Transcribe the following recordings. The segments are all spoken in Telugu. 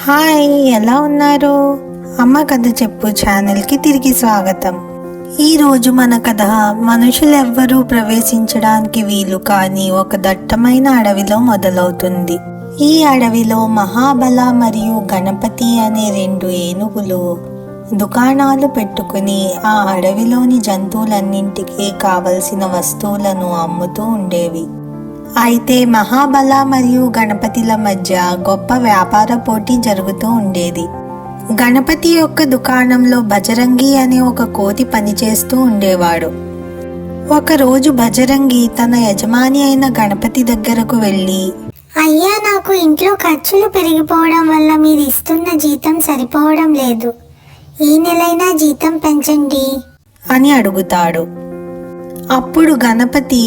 హాయ్, ఎలా ఉన్నారు? అమ్మ కథ చెప్పు ఛానల్కి తిరిగి స్వాగతం. ఈరోజు మన కథ మనుషులెవ్వరూ ప్రవేశించడానికి వీలు కాని ఒక దట్టమైన అడవిలో మొదలవుతుంది. ఈ అడవిలో మహాబల మరియు గణపతి అనే 2 ఏనుగులు దుకాణాలు పెట్టుకుని ఆ అడవిలోని జంతువులన్నింటికీ కావలసిన వస్తువులను అమ్ముతూ ఉండేవి. అయితే మహాబల మరియు గణపతిల మధ్య గొప్ప వ్యాపార పోటీ జరుగుతూ ఉండేది. గణపతి యొక్క దుకాణంలో బజరంగి అనే ఒక కోతి పనిచేస్తూ ఉండేవాడు. ఒకరోజు బజరంగి తన యజమాని అయిన గణపతి దగ్గరకు వెళ్ళి, అయ్యా, నాకు ఇంట్లో ఖర్చులు పెరిగిపోవడం వల్ల మీరు ఇస్తున్న జీతం సరిపోవడం లేదు. ఈ నెలైనా జీతం పెంచండి అని అడుగుతాడు. అప్పుడు గణపతి,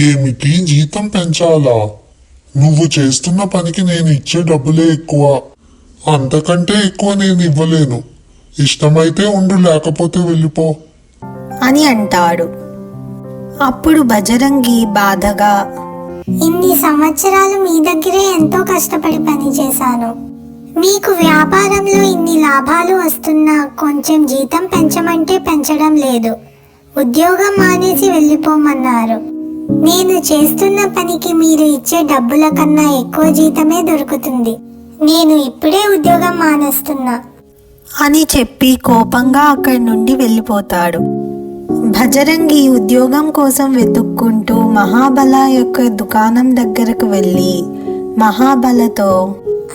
ఏమిటి జీతం పెంచాలా? నువ్వు చేస్తున్న పనికి నేను ఇచ్చే డబ్బులే ఎక్కువ. అంతకంటే ఎక్కువ నేను ఇవ్వలేను. ఇష్టమైతే ఉండు, లేకపోతే వెళ్ళిపో అని అంటాడు. అప్పుడు బజరంగి బాధగా, ఇన్ని సంవత్సరాలు మీ దగ్గరే ఎంతో కష్టపడి పనిచేశాను. మీకు వ్యాపారంలో ఇన్ని లాభాలు వస్తున్నా కొంచెం జీతం పెంచమంటే పెంచడం లేదు. ఉద్యోగం మానేసి వెళ్ళిపోమన్నారు. నేను చేస్తున్న పనికి మీరు ఇచ్చే డబ్బుల కన్నా ఎక్కువ జీతమే దొరుకుతుంది. నేను ఇప్పుడే ఉద్యోగం మానేస్తున్నా అని చెప్పి కోపంగా అక్కడి నుండి వెళ్ళిపోతాడు. బజరంగి ఉద్యోగం కోసం వెతుక్కుంటూ మహాబల యొక్క దుకాణం దగ్గరకు వెళ్ళి మహాబలతో,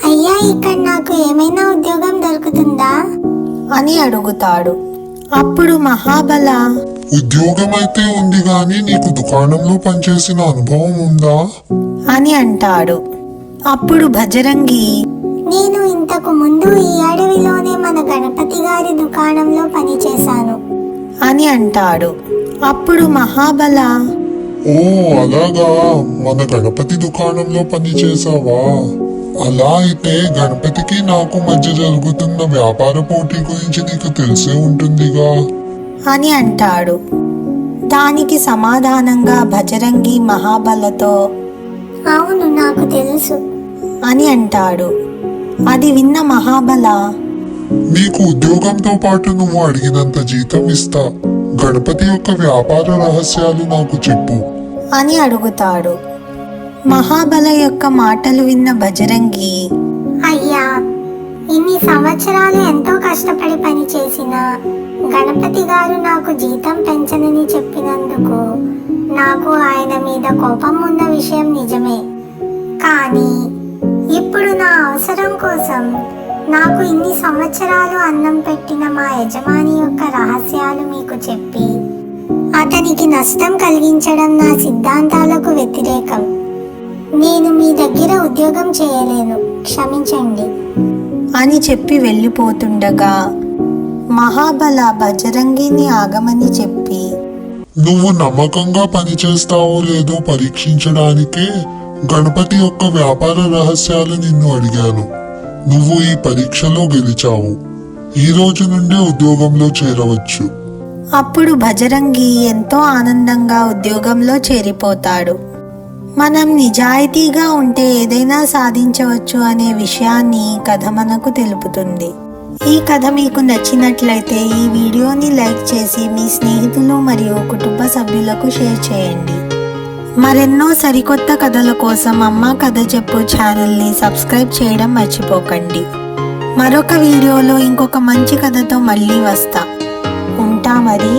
అయ్యా, ఇక్కడ నాకు ఏమైనా ఉద్యోగం దొరుకుతుందా అని అడుగుతాడు. అప్పుడు మహాబల, ఉద్యోగం అయితే ఉంది గాని నీకు దుకాణంలో పనిచేసిన అనుభవం ఉందా అని అంటాడు. అప్పుడు బజరంగి, నేను ఇంతకు ముందు ఈ అడవిలోనే మన గణపతి గారి దుకాణంలో పనిచేశాను అని అంటాడు. అప్పుడు మహాబల, ఓ అలాగా, మన గణపతి దుకాణంలో పని చేసావా? అలా అయితే గణపతికి నాకు మధ్య జరుగుతున్న వ్యాపార పోటీ గురించి నీకు తెలిసే ఉంటుందిగా అని అంటాడు. దానికి సమాధానంగా బజరంగి మహాబలతో, అవును, నాకు తెలుసు అని అంటాడు. అది విన్న మహాబల, నీకు ఉద్యోగంతో పాటు నువ్వు అడిగినంత జీతం ఇస్తా. గణపతి యొక్క వ్యాపార రహస్యాలు నాకు చెప్పు అని అడుగుతాడు. మహాబల యొక్క మాటలు విన్న బజరంగి, అయ్యా, ఇన్ని సంవత్సరాలు ఎంతో కష్టపడి పనిచేసిన గణపతి గారు నాకు జీతం పెంచనని చెప్పినందుకు నాకు ఆయన మీద కోపం ఉన్న విషయం నిజమే. కానీ ఇప్పుడు నా అవసరం కోసం నాకు ఇన్ని సంవత్సరాలు అన్నం పెట్టిన మా యజమాని యొక్క రహస్యాలు మీకు చెప్పి అతనికి నష్టం కలిగించడం నా సిద్ధాంతాలకు వ్యతిరేకం. నేను మీ దగ్గర ఉద్యోగం చేయలేను, క్షమించండి అని చెప్పి వెళ్ళిపోతుండగా మహాబల బజరంగిని ఆగమని చెప్పి, నువ్వు నమ్మకంగా పనిచేస్తావో లేదో పరీక్షించడానికే గణపతి యొక్క వ్యాపార రహస్యాలు నిన్ను అడిగాను. నువ్వు ఈ పరీక్షలో గెలిచావు. ఈ రోజు నుండే ఉద్యోగంలో చేరవచ్చు. అప్పుడు బజరంగి ఎంతో ఆనందంగా ఉద్యోగంలో చేరిపోతాడు. మనం నిజాయితీగా ఉంటే ఏదైనా సాధించవచ్చు అనే విషయాన్ని కథ మనకు తెలుపుతుంది. ఈ కథ మీకు నచ్చినట్లయితే ఈ వీడియోని లైక్ చేసి మీ స్నేహితులు మరియు కుటుంబ సభ్యులకు షేర్ చేయండి. మరెన్నో సరికొత్త కథల కోసం అమ్మ కథ చెప్పు ఛానల్ని సబ్స్క్రైబ్ చేయడం మర్చిపోకండి. మరొక వీడియోలో ఇంకొక మంచి కథతో మళ్ళీ వస్తా. ఉంటా మరి.